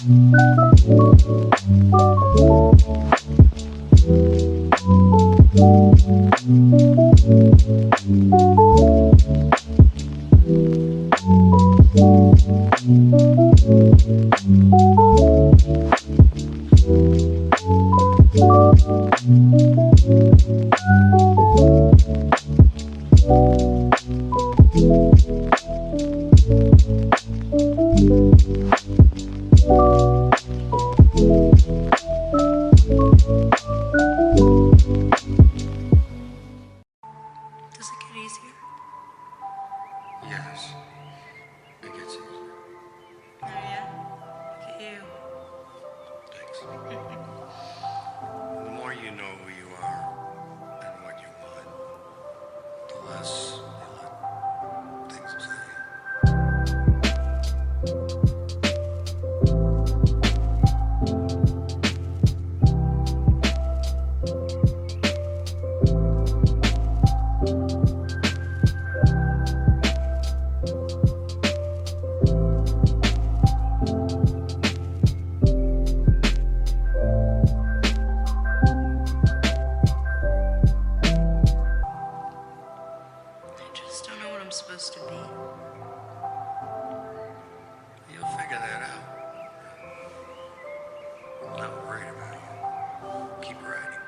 Does it get easier? Yes, it gets easier. Oh yeah? Look at you. Thanks. The more you know who you are and what you want, the less you let things upset you. I just don't know what I'm supposed to be. You'll figure that out. I'm not worried about you. Keep writing.